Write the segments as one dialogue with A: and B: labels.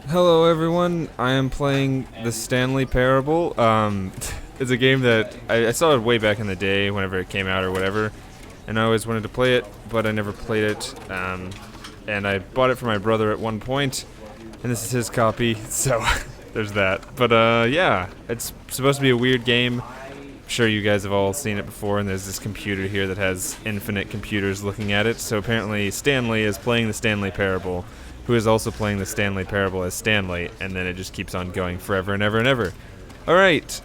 A: Hello everyone, I am playing the Stanley Parable. It's a game that I saw it way back in the day whenever it came out or whatever, and I always wanted to play it, but I never played it, and I bought it for my brother at one point, and this is his copy, so there's that. But yeah, it's supposed to be a weird game. I'm sure you guys have all seen it before, and there's this computer here that has infinite computers looking at it, so apparently Stanley is playing the Stanley Parable, who is also playing the Stanley Parable as Stanley, and then it just keeps on going forever and ever and ever. Alright,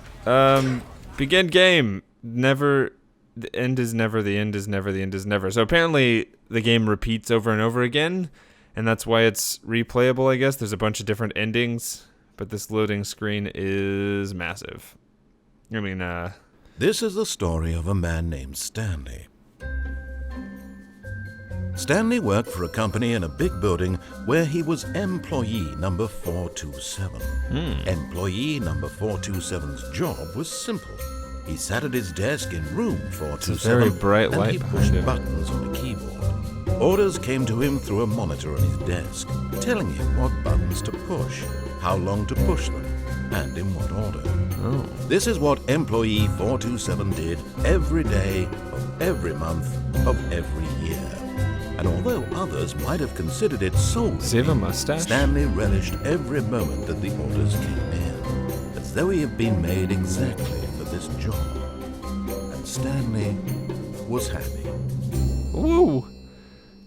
A: begin game. Never, the end is never, the end is never, the end is never. So apparently the game repeats over and over again, and that's why it's replayable, I guess. There's a bunch of different endings, but this loading screen is massive.
B: This is the story of a man named Stanley. Stanley worked for a company in a big building where he was employee number 427. Employee number 427's job was simple. He sat at his desk in room 427
A: It's a very bright light
B: and he
A: behind
B: pushed
A: him.
B: buttons on the keyboard. Orders came to him through a monitor on his desk, telling him what buttons to push, how long to push them, and in what order.
A: Oh.
B: This is what employee 427 did every day of every month of every year. And although others might have considered it soul,
A: Does he have a mustache?
B: Stanley relished every moment that the orders came in, as though he had been made exactly for this job. And Stanley was happy.
A: Woo!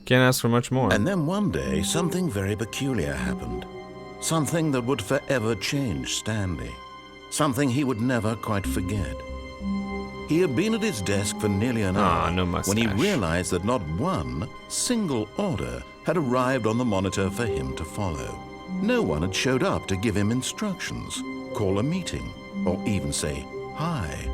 A: Can't ask for much more.
B: And then one day, something very peculiar happened. Something that would forever change Stanley. Something he would never quite forget. He had been at his desk for nearly an hour
A: no
B: when he
A: mustache.
B: realized that not one single order had arrived on the monitor for him to follow. No one had showed up to give him instructions, call a meeting, or even say hi.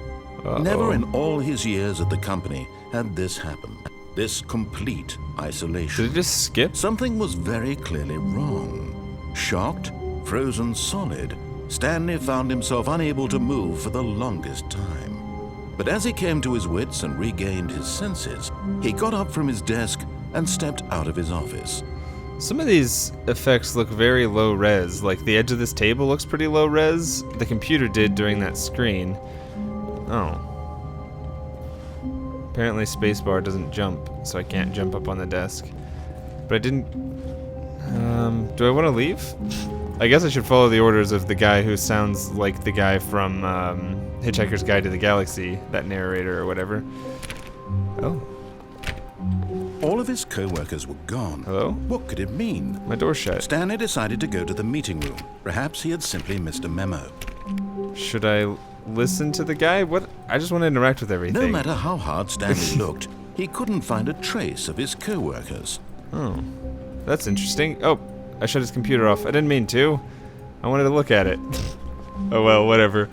B: Never in all his years at the company had this happen. This complete isolation.
A: Did it just skip?
B: Something was very clearly wrong. Shocked, frozen solid, Stanley found himself unable to move for the longest time. But as he came to his wits and regained his senses, he got up from his desk and stepped out of his office.
A: Some of these effects look very low res, like the edge of this table looks pretty low res. The computer did during that screen. Oh. Apparently spacebar doesn't jump, so I can't jump up on the desk. But I didn't... do I want to leave? I guess I should follow the orders of the guy who sounds like the guy from Hitchhiker's Guide to the Galaxy, that narrator or whatever. Oh,
B: All of his co-workers were gone.
A: hello?
B: What could it mean?
A: My door's shut.
B: Stanley decided to go to the meeting room. Perhaps he had simply missed a memo.
A: Should I listen to the guy? What? I just want to interact with everything.
B: No matter how hard Stanley looked, he couldn't find a trace of his co-workers.
A: Oh, that's interesting. Oh, I shut his computer off. I didn't mean to. I wanted to look at it. Oh well, whatever.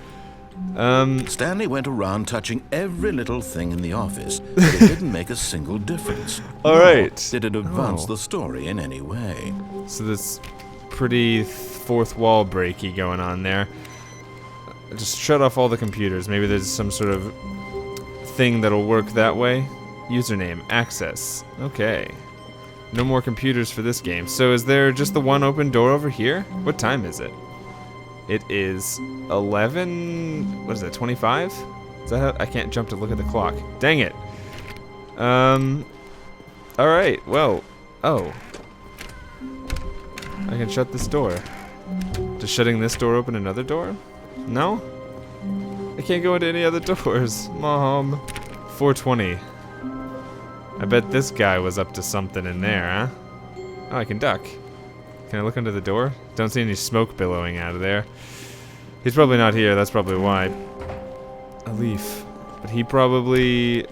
B: Stanley went around touching every little thing in the office, but it didn't make a single difference.
A: All
B: Nor
A: right.
B: did it advance
A: Oh.
B: the story in any way.
A: So this pretty fourth wall breaky going on there. Just shut off all the computers. Maybe there's some sort of thing that'll work that way. Username, access. Okay. No more computers for this game. So is there just the one open door over here? What time is it? It is 11... What is it, 25? Is that how... I can't jump to look at the clock. Dang it. Alright, well... Oh. I can shut this door. Does shutting this door open another door? No? I can't go into any other doors. Mom. 420. I bet this guy was up to something in there, huh? Oh, I can duck. Can I look under the door? Don't see any smoke billowing out of there. He's probably not here, that's probably why. A leaf. But he probably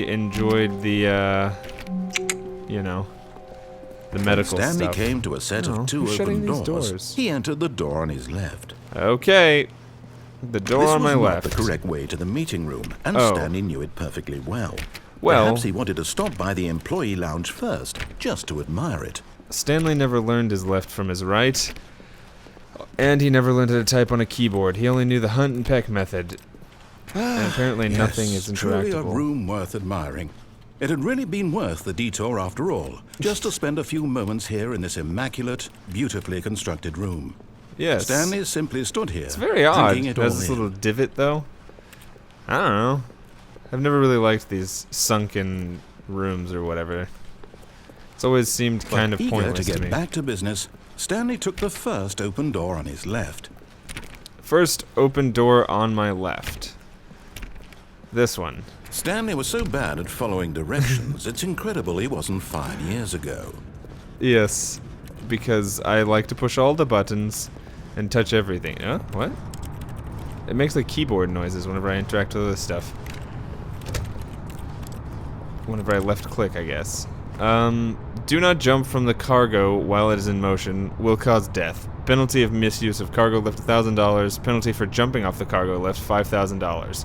A: enjoyed the, you know, the medical
B: Stanley
A: stuff.
B: came to a set
A: Oh,
B: of two
A: who's shutting
B: open
A: these
B: doors.
A: doors?
B: He entered the door on his left.
A: Okay. The door
B: This
A: on my
B: was not
A: left.
B: the correct way to the meeting room, and
A: Oh.
B: Stanley knew it perfectly well.
A: Well-
B: Perhaps he wanted to stop by the employee lounge first, just to admire it.
A: Stanley never learned his left from his right. And he never learned how to type on a keyboard. He only knew the hunt and peck method. And apparently nothing is
B: Truly a
A: interactable.
B: room worth admiring. It had really been worth the detour after all, just to spend a few moments here in this immaculate, beautifully constructed room.
A: Yes.
B: Stanley simply stood here.
A: It's very odd.
B: drinking
A: It
B: it
A: has
B: all
A: this
B: in.
A: little divot, though. I don't know. I've never really liked these sunken rooms or whatever. It's always seemed kind of
B: Eager
A: pointless
B: to
A: to
B: get
A: me.
B: back to business, Stanley took the first open door on his left.
A: First open door on my left. This one.
B: Stanley was so bad at following directions, it's incredible he wasn't fired years ago.
A: Yes, because I like to push all the buttons and touch everything. What? It makes like keyboard noises whenever I interact with this stuff. Whenever I left click, I guess. Do not jump from the cargo while it is in motion. Will cause death. Penalty of misuse of cargo lift $1,000. Penalty for jumping off the cargo lift $5,000.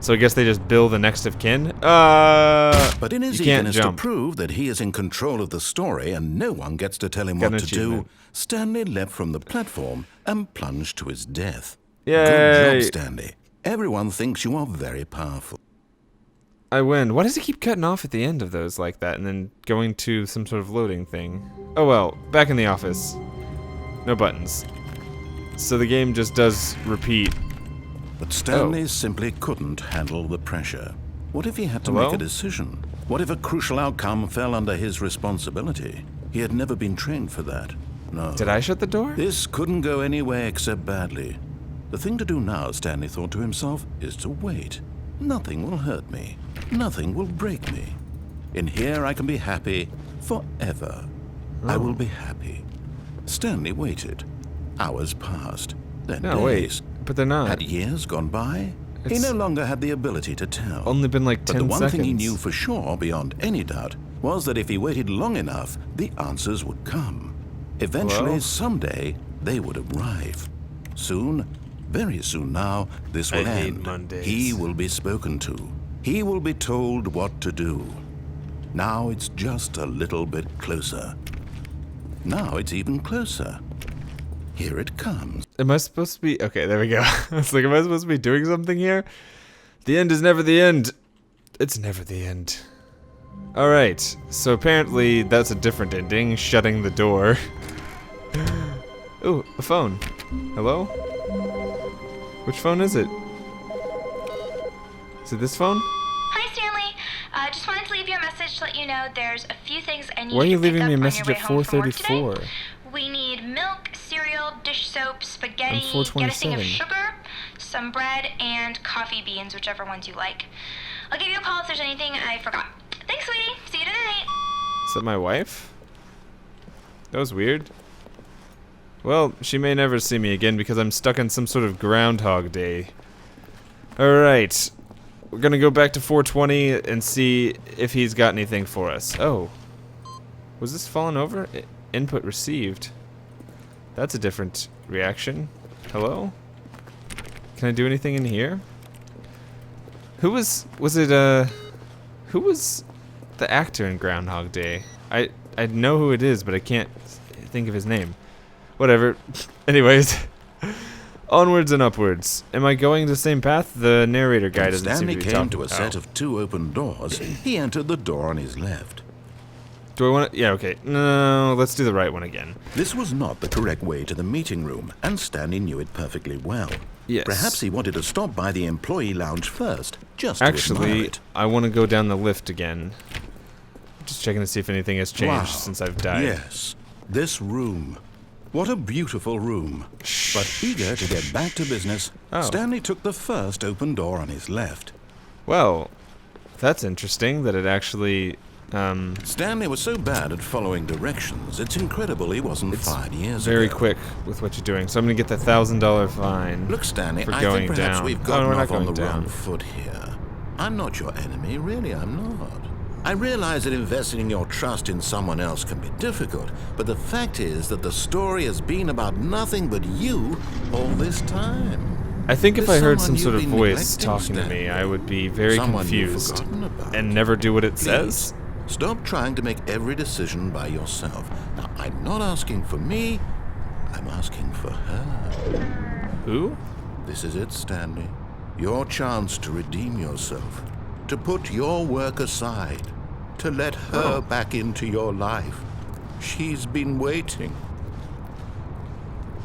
A: So I guess they just bill the next of kin?
B: But in his
A: you can't
B: eagerness to
A: jump.
B: prove that he is in control of the story and no one gets to tell him
A: Got
B: what
A: an
B: to do,
A: achievement.
B: Stanley leapt from the platform and plunged to his death.
A: Yay!
B: Good job, Stanley. Everyone thinks you are very powerful.
A: I win. Why does it keep cutting off at the end of those like that and then going to some sort of loading thing? Oh well, back in the office. No buttons. So the game just does repeat.
B: But Stanley simply couldn't handle the pressure. What if he had to
A: Hello?
B: make a decision? What if a crucial outcome fell under his responsibility? He had never been trained for that. No.
A: Did I shut the door?
B: This couldn't go any way except badly. The thing to do now, Stanley thought to himself, is to wait. Nothing will hurt me. Nothing will break me. In here I can be happy forever. I will be happy. Stanley waited. Hours passed. Then
A: No,
B: days.
A: wait. But they're not.
B: Had years gone by? He
A: It's
B: no longer had the ability to tell.
A: only been like 10
B: But the one
A: seconds.
B: thing he knew for sure, beyond any doubt, was that if he waited long enough, the answers would come. Eventually,
A: Hello?
B: someday, they would arrive. Soon, very soon now, this will
A: I hate
B: end.
A: Mondays.
B: He will be spoken to. He will be told what to do. Now it's just a little bit closer. Now it's even closer. Here it comes.
A: Am I supposed to be... Okay, there we go. I was like, am I supposed to be doing something here? The end is never the end. It's never the end. Alright, so apparently that's a different ending, shutting the door. Ooh, a phone. Hello? Which phone is it? Is it this phone?
C: Hi, Stanley. Just wanted to leave you a message to let you know there's a few things I need
A: Why are you
C: to pick
A: leaving
C: up
A: me a
C: on
A: message
C: your
A: at
C: way home from work
A: 4:34?
C: today. We need milk, cereal, dish soap, spaghetti,
A: I'm 4:27.
C: get a thing of sugar, some bread, and coffee beans, whichever ones you like. I'll give you a call if there's anything I forgot. Thanks, sweetie. See you tonight.
A: Is that my wife? That was weird. Well, she may never see me again because I'm stuck in some sort of Groundhog Day. Alright. We're gonna go back to 420 and see if he's got anything for us. Oh. Was this fallen over? Input received. That's a different reaction. Hello? Can I do anything in here? Who was the actor in Groundhog Day? I know who it is, but I can't think of his name. Whatever. Anyways, onwards and upwards. Am I going the same path? The narrator guy
B: When
A: doesn't seem
B: Stanley
A: to be
B: came
A: talking.
B: to a set of two open doors. He entered the door on his left.
A: Do I want to? Yeah, okay. No, let's do the right one again.
B: This was not the correct way to the meeting room, and Stanley knew it perfectly well.
A: Yes.
B: Perhaps he wanted to stop by the employee lounge first, just to admire
A: Actually,
B: it.
A: I want to go down the lift again. Just checking to see if anything has changed
B: Wow.
A: since I've died.
B: Yes, this room. What a beautiful room. But eager to get back to business,
A: Oh.
B: Stanley took the first open door on his left.
A: Well, that's interesting that it actually.
B: Stanley was so bad at following directions, it's incredible he wasn't fired years
A: Very
B: ago.
A: quick with what you're doing. So I'm gonna get the $1,000 fine.
B: Look, Stanley,
A: for
B: I
A: going
B: think perhaps
A: down.
B: we've
A: Oh,
B: gotten
A: we're not
B: off on the
A: going
B: wrong
A: down.
B: foot here. I'm not your enemy, really, I'm not. I realize that investing your trust in someone else can be difficult, but the fact is that the story has been about nothing but you all this time.
A: I think if
B: There's
A: I heard some
B: someone
A: sort of
B: you've been
A: voice
B: neglecting,
A: talking to me,
B: Stanley.
A: I would be very
B: Someone you've
A: confused
B: forgotten about.
A: and never do what it
B: Please,
A: says.
B: stop trying to make every decision by yourself. Now, I'm not asking for me, I'm asking for her.
A: Who?
B: This is it, Stanley. Your chance to redeem yourself. To put your work aside. to let her back into your life. She's been waiting.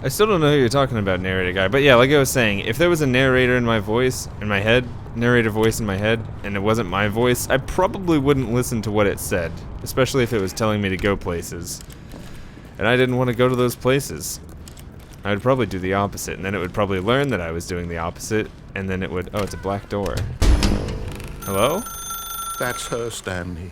A: I still don't know who you're talking about, narrator guy. But yeah, like I was saying, if there was a narrator in my voice, in my head, narrator voice in my head, and it wasn't my voice, I probably wouldn't listen to what it said, especially if it was telling me to go places. And I didn't want to go to those places. I would probably do the opposite, and then it would probably learn that I was doing the opposite, and then it would... Oh, it's a black door. Hello?
B: That's her, Stanley.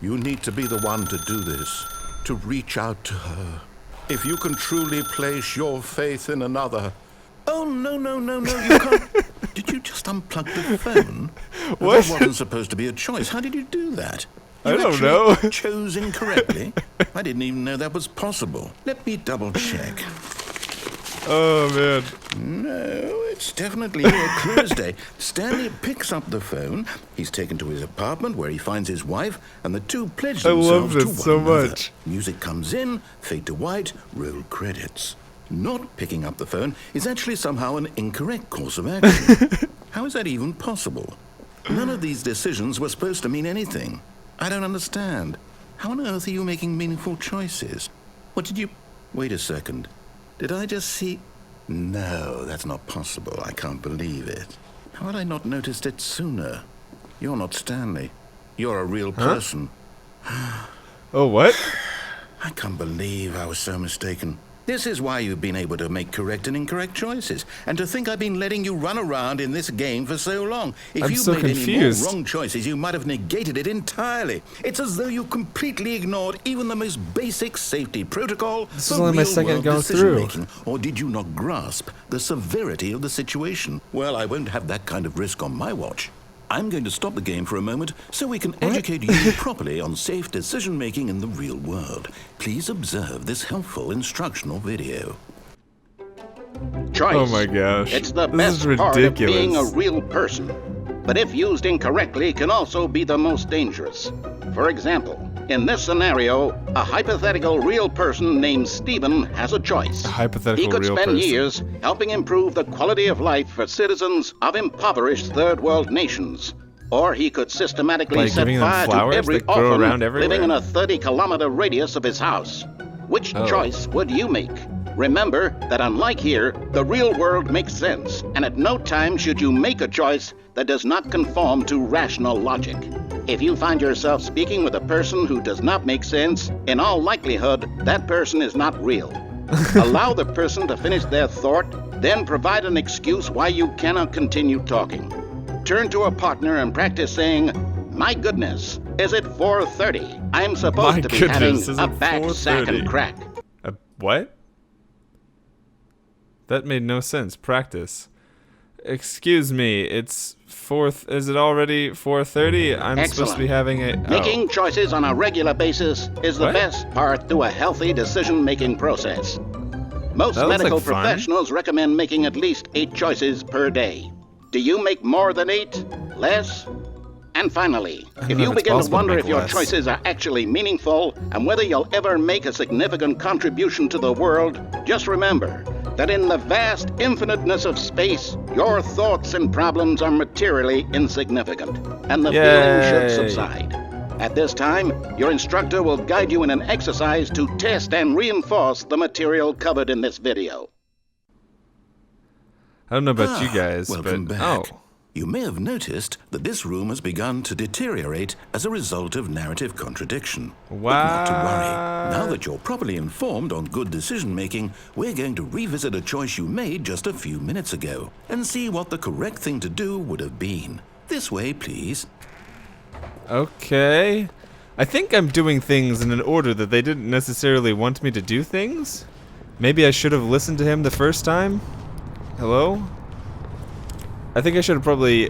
B: You need to be the one to do this, to reach out to her. If you can truly place your faith in another... Oh, no, you can't... Did you just unplug the phone?
A: What?
B: That wasn't supposed to be a choice. How did you do that?
A: I don't know.
B: Chose incorrectly? I didn't even know that was possible. Let me double check.
A: Oh, man.
B: No, it's definitely a close day. Stanley picks up the phone. He's taken to his apartment where he finds his wife, and the two pledge
A: I
B: themselves
A: love
B: to
A: this
B: one
A: so
B: another.
A: much.
B: Music comes in, fade to white, roll credits. Not picking up the phone is actually somehow an incorrect course of action. How is that even possible? None of these decisions were supposed to mean anything. I don't understand. How on earth are you making meaningful choices? What did you... Wait a second. Did I just see... No, that's not possible. I can't believe it. How had I not noticed it sooner? You're not Stanley. You're a real person.
A: Oh, what?
B: I can't believe I was so mistaken. This is why you've been able to make correct and incorrect choices. And to think I've been letting you run around in this game for so long. If
A: I'm
B: you
A: so
B: made any
A: confused.
B: more wrong choices, you might have negated it entirely. It's as though you completely ignored even the most basic safety protocol
A: This
B: for
A: is only my second
B: real-world
A: go through.
B: decision-making. Or did you not grasp the severity of the situation? Well, I won't have that kind of risk on my watch. I'm going to stop the game for a moment so we can educate you properly on safe decision-making in the real world. Please observe this helpful instructional video.
D: Choice.
A: Oh my gosh.
D: It's the
A: This is
D: best part of being a
A: ridiculous.
D: real person. But if used incorrectly, can also be the most dangerous. For example, in this scenario, a hypothetical real person named Stephen has a choice.
A: A hypothetical
D: He could
A: real
D: spend
A: person.
D: years helping improve the quality of life for citizens of impoverished third world nations. Or he could systematically
A: By
D: set
A: giving them
D: fire to
A: flowers
D: every
A: that grow
D: orphan
A: around everywhere?
D: living in a 30-kilometer radius of his house. Which
A: Oh.
D: choice would you make? Remember that unlike here, the real world makes sense, and at no time should you make a choice that does not conform to rational logic. If you find yourself speaking with a person who does not make sense, in all likelihood, that person is not real. Allow the person to finish their thought, then provide an excuse why you cannot continue talking. Turn to a partner and practice saying, "My goodness, is it 4:30? I'm supposed
A: My
D: to be
A: goodness, is
D: having a
A: it
D: back sack
A: 4:30?
D: and crack."
A: What? That made no sense. Practice. Excuse me, it's is it already 4:30? I'm supposed to be having a...
D: Making choices on a regular basis is the
A: What?
D: best part to a healthy decision-making process. Most
A: That looks
D: medical
A: like fun.
D: professionals recommend making at least 8 choices per day. Do you make more than 8? Less? And finally,
A: don't
D: if
A: know
D: you
A: if it's
D: begin to
A: possible to
D: wonder
A: make
D: if your
A: less.
D: choices are actually meaningful and whether you'll ever make a significant contribution to the world, just remember that in the vast infiniteness of space, your thoughts and problems are materially insignificant, and the feeling should
A: Yay.
D: subside. At this time, your instructor will guide you in an exercise to test and reinforce the material covered in this video.
A: I don't know about you guys,
B: Welcome
A: but...
B: back.
A: Oh.
B: You may have noticed that this room has begun to deteriorate as a result of narrative contradiction. But not to worry. Now that you're properly informed on good decision-making, we're going to revisit a choice you made just a few minutes ago and see what the correct thing to do would have been. This way, please.
A: Okay. I think I'm doing things in an order that they didn't necessarily want me to do things. Maybe I should have listened to him the first time. Hello? I think I should have probably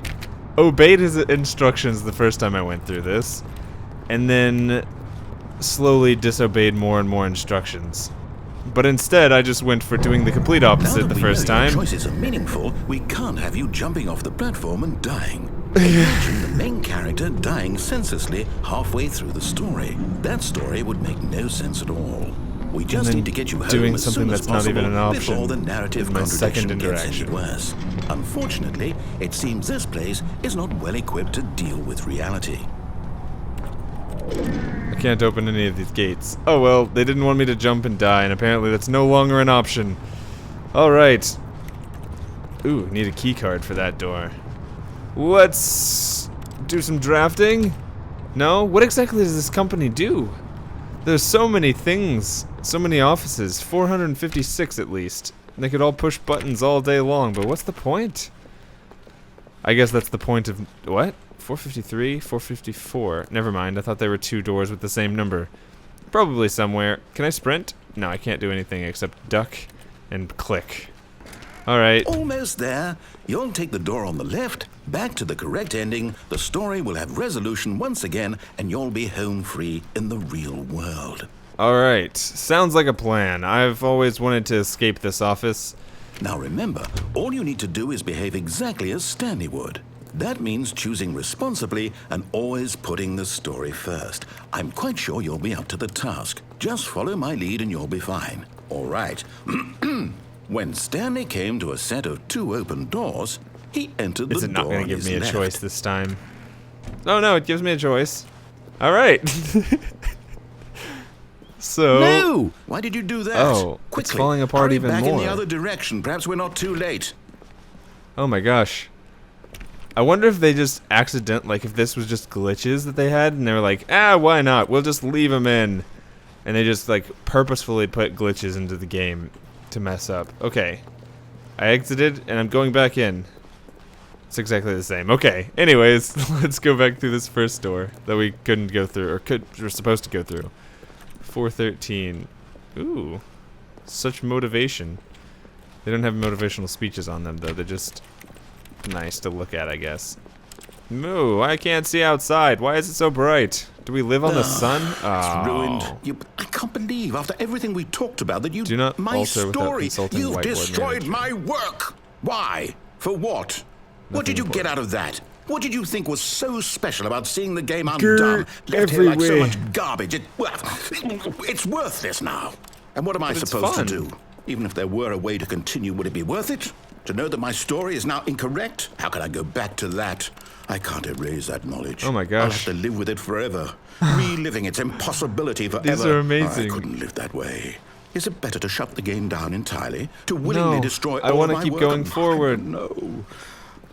A: obeyed his instructions the first time I went through this, and then slowly disobeyed more and more instructions. But instead, I just went for doing the complete
B: Now
A: opposite
B: that
A: the
B: we
A: first
B: know your
A: time.
B: choices are meaningful, we can't have you jumping off the platform and dying. Imagine the main character dying senselessly halfway through the story. That story would make no sense at all. We just
A: then
B: need to get you home
A: doing
B: as
A: something
B: soon as
A: that's not even
B: possible
A: an option
B: before the narrative
A: is my second
B: contradiction gets any
A: interaction.
B: worse. Unfortunately, it seems this place is not well equipped to deal with reality.
A: I can't open any of these gates. Oh well, they didn't want me to jump and die, and apparently that's no longer an option. Alright. Ooh, need a key card for that door. Let's do some drafting? No? What exactly does this company do? There's so many things, so many offices, 456 at least. And they could all push buttons all day long, but what's the point? I guess that's the point of... What? 453? 454. Never mind, I thought there were 2 doors with the same number. Probably somewhere. Can I sprint? No, I can't do anything except duck and click. Alright.
B: Almost there. You'll take the door on the left, back to the correct ending, the story will have resolution once again, and you'll be home free in the real world.
A: Alright. Sounds like a plan. I've always wanted to escape this office.
B: Now remember, all you need to do is behave exactly as Stanley would. That means choosing responsibly and always putting the story first. I'm quite sure you'll be up to the task. Just follow my lead and you'll be fine. All right. When Stanley came to a set of 2 open doors, he entered the door.
A: Is it not going to give me a
B: left.
A: choice this time? Oh no, it gives me a choice. Alright. So...
B: No! Why did you do that?
A: Oh,
B: quickly,
A: it's falling apart
B: hurry
A: even
B: back
A: more.
B: in the other direction. Perhaps we're not too late.
A: Oh my gosh. I wonder if they just like if this was just glitches that they had and they were like, why not? We'll just leave them in. And they just like purposefully put glitches into the game to mess up. Okay. I exited and I'm going back in. It's exactly the same. Okay. Anyways, let's go back through this first door that we couldn't go through, or we're supposed to go through. 413. Ooh. Such motivation. They don't have motivational speeches on them though. They're just nice to look at, I guess. Moo, I can't see outside. Why is it so bright? Do we live on the sun?
B: It's ruined. I can't believe after everything we talked about that you...
A: Do not
B: my
A: alter without
B: story.
A: consulting
B: You've
A: whiteboard
B: destroyed
A: manager.
B: my work. Why? For what? What did you get out of that? What did you think was so special about seeing the game undone? Left here like so
A: everywhere.
B: much garbage. It's worthless now. And what am I
A: But it's
B: supposed
A: fun.
B: to do? Even if there were a way to continue, would it be worth it? To know that my story is now incorrect? How can I go back to that? I can't erase that knowledge.
A: Oh my
B: I'll
A: gosh.
B: have to live with it forever. Reliving its impossibility forever.
A: These are amazing.
B: I couldn't live that way. Is it better to shut the game down entirely? To willingly
A: No,
B: destroy
A: I
B: all
A: wanna
B: of my
A: keep
B: work?
A: going
B: I
A: forward.
B: don't know.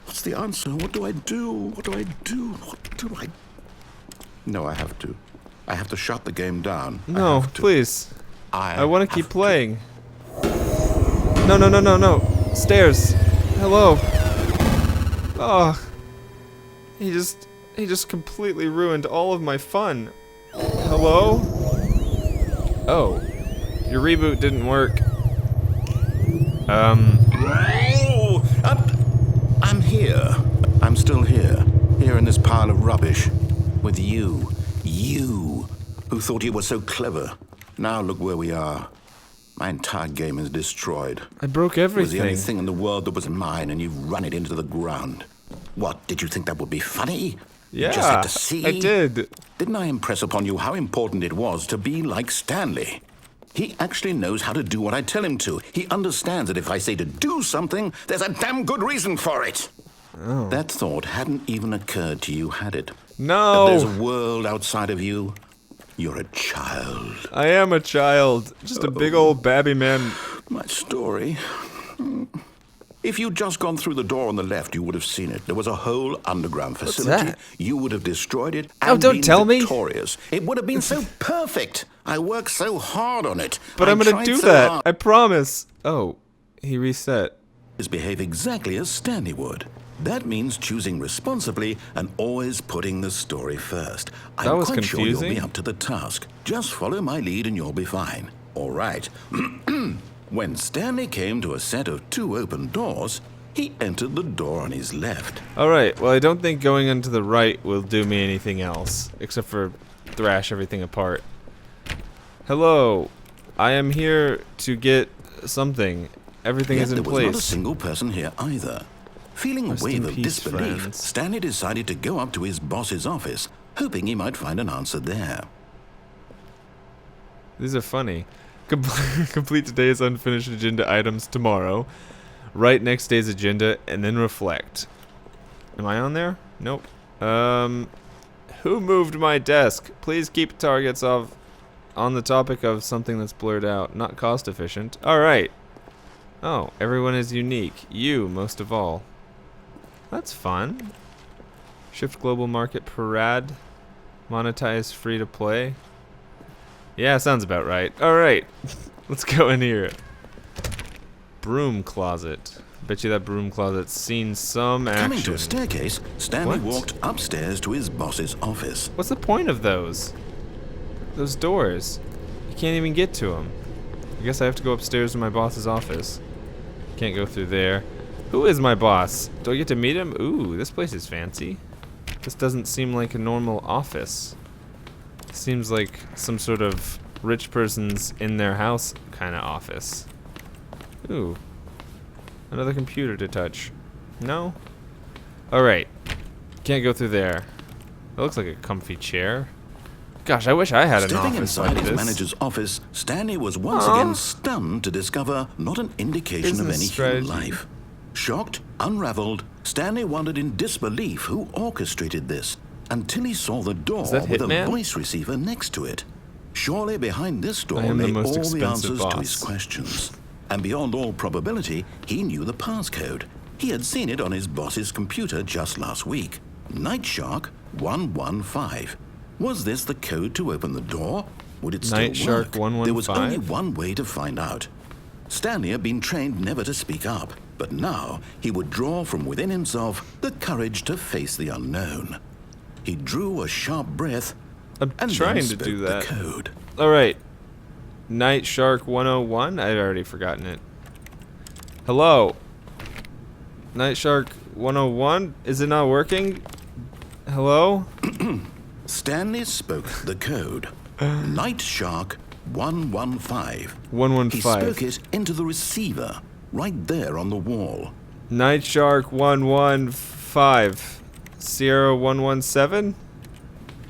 B: What's the answer? What do I do? What do I do? What do I... No, I have to. I have to shut the game down. I
A: No,
B: have to.
A: please. I want to
B: have
A: keep playing. No, no, no, no, no. Stairs. Hello. Oh. He just completely ruined all of my fun. Hello? Oh. Your reboot didn't work.
B: Oh, I'm here. I'm still here. Here in this pile of rubbish. With you. You. Who thought you were so clever. Now look where we are. My entire game is destroyed.
A: I broke
B: It was the
A: everything.
B: only thing in the world that was mine, and you've run it into the ground. What, did you think that would be funny?
A: Yeah,
B: You just had to see?
A: I did.
B: Didn't I impress upon you how important it was to be like Stanley? He actually knows how to do what I tell him to. He understands that if I say to do something, there's a damn good reason for it.
A: Oh.
B: That thought hadn't even occurred to you, had it?
A: No.
B: That there's a world outside of you. You're a child.
A: I am a child. Just a big old babby man.
B: My story. If you'd just gone through the door on the left, you would have seen it. There was a whole underground facility.
A: that?
B: You would have destroyed it
A: Oh,
B: and
A: don't
B: been
A: tell me.
B: victorious. It would have been so perfect. I worked so hard on it.
A: But I'm
B: I
A: gonna
B: tried
A: do
B: so
A: that.
B: hard
A: I promise. Oh, he reset.
B: to behave exactly as Stanley would. That means choosing responsibly and always putting the story first.
A: That
B: I'm
A: was
B: quite sure you'll be
A: confusing.
B: up to the task. Just follow my lead and you'll be fine. All right. When Stanley came to a set of 2 open doors, he entered the door on his left.
A: Alright, well I don't think going into the right will do me anything else, except for thrash everything apart. Hello, I am here to get something. Everything
B: Yet
A: is in
B: there was not a
A: place.
B: single person here either. Feeling a
A: Rest in
B: wave of
A: peace,
B: disbelief,
A: friends.
B: Stanley decided to go up to his boss's office, hoping he might find an answer there.
A: These are funny. Complete today's unfinished agenda items tomorrow. Write next day's agenda and then reflect. Am I on there? Nope. Who moved my desk? Please keep targets off on the topic of something that's blurred out, not cost efficient. Alright. Oh, everyone is unique. You, most of all. That's fun. Shift global market parade. Monetize free to play. Yeah, sounds about right. Alright. Let's go in here. Broom closet. Bet you that broom closet's seen some action.
B: Coming to a staircase, Stanley
A: What?
B: walked upstairs to his boss's office.
A: What's the point of those? Those doors. You can't even get to them. I guess I have to go upstairs to my boss's office. Can't go through there. Who is my boss? Do I get to meet him? Ooh, this place is fancy. This doesn't seem like a normal office. Seems like some sort of rich person's in their house kind of office. Ooh. Another computer to touch. No? Alright. Can't go through there. That looks like a comfy chair. Gosh, I wish I had an
B: Stepping
A: office
B: inside
A: like
B: his
A: this.
B: manager's office, Stanley was once
A: Aw.
B: again stunned to discover not an indication of
A: Business
B: any
A: strategy.
B: human life. Shocked, unraveled, Stanley wondered in disbelief who orchestrated this until he saw the door
A: Is that
B: with
A: Hitman?
B: a voice receiver next to it. Surely behind this door
A: I am the
B: lay
A: most
B: all the
A: expensive
B: answers to his
A: boss.
B: questions. And beyond all probability, he knew the passcode. He had seen it on his boss's computer just last week. Night Shark 115. Was this the code to open the door? Would it still
A: Night Shark
B: work? There was only
A: 115?
B: one way to find out. Stanley had been trained never to speak up, but now he would draw from within himself the courage to face the unknown. He drew a sharp breath
A: I'm
B: and
A: trying
B: then
A: to
B: spoke
A: do
B: the
A: that.
B: code.
A: Alright. Night Shark 101? I'd already forgotten it. Hello. Night Shark 101? Is it not working? Hello?
B: Stanley spoke the code. Night Shark 115. He
A: 115.
B: spoke it into the receiver, right there on the wall.
A: Night Shark 115. Sierra 117?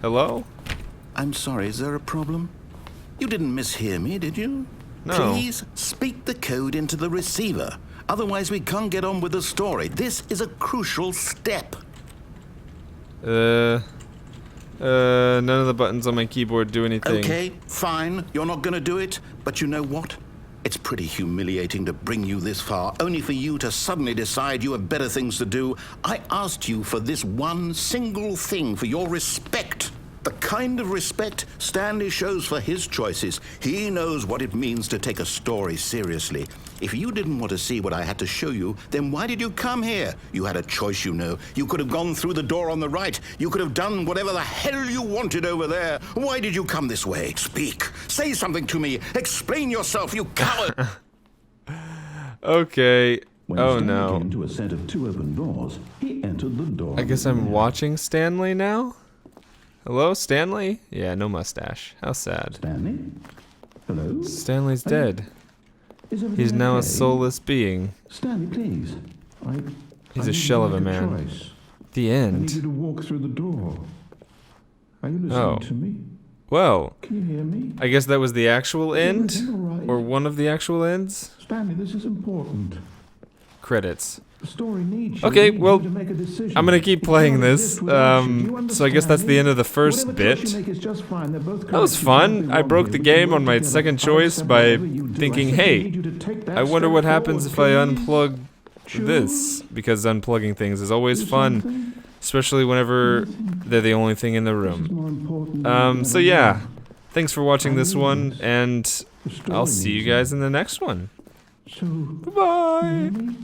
A: Hello?
B: I'm sorry, is there a problem? You didn't mishear me, did you?
A: No.
B: Please speak the code into the receiver. Otherwise, we can't get on with the story. This is a crucial step.
A: None of the buttons on my keyboard do anything.
B: Okay, fine. You're not going to do it. But you know what? It's pretty humiliating to bring you this far, only for you to suddenly decide you have better things to do. I asked you for this one single thing, for your respect. The kind of respect Stanley shows for his choices. He knows what it means to take a story seriously. If you didn't want to see what I had to show you, then why did you come here? You had a choice, you know. You could have gone through the door on the right. You could have done whatever the hell you wanted over there. Why did you come this way? Speak. Say something to me. Explain yourself, you coward.
A: Okay.
E: When
A: Oh
E: Stanley
A: no.
E: came to a set of two open doors, he entered the door.
A: I guess I'm watching Stanley now? Hello, Stanley? Yeah, no mustache. How sad.
E: Stanley? Hello?
A: Stanley's dead.
E: Is everything
A: He's now a
E: okay?
A: soulless being.
E: Stanley, please.
A: He's
E: I
A: a
E: need
A: shell
E: to
A: of a
E: make
A: man.
E: choice.
A: The
E: I need you
A: end.
E: to walk through the door. Are you listening
A: Oh.
E: to me?
A: Well,
E: Can you hear me?
A: I guess that was the actual end?
E: everything all right?
A: Or one of the actual ends?
E: Stanley, this is important.
A: Credits.
E: The story needs you.
A: Okay,
E: It needs
A: well,
E: you to make a decision.
A: I'm gonna keep
E: It
A: playing
E: can't
A: this.
E: exist without you. Do you
A: So I guess that's the end of the first
E: understand me?
A: bit.
E: Whatever choice you make is just fine. They're both
A: That was
E: correct. You can't
A: fun.
E: be
A: I
E: wrong
A: broke
E: here.
A: the
E: We can
A: game
E: work
A: on my
E: together.
A: second
E: I'll
A: choice
E: accept
A: by
E: whatever you do.
A: thinking,
E: I simply
A: hey,
E: need you to take that
A: I wonder
E: step
A: what happens if I
E: forward,
A: unplug
E: please.
A: this. Because unplugging things is always
E: Do
A: fun.
E: something.
A: Especially whenever they're the only thing in the
E: This is
A: room.
E: more important than
A: So
E: ever
A: yeah.
E: now.
A: Thanks for watching this
E: I
A: one,
E: need this.
A: and
E: The story
A: I'll see you
E: needs
A: guys
E: it.
A: in the next one.
E: So,
A: Bye-bye!
E: hear me?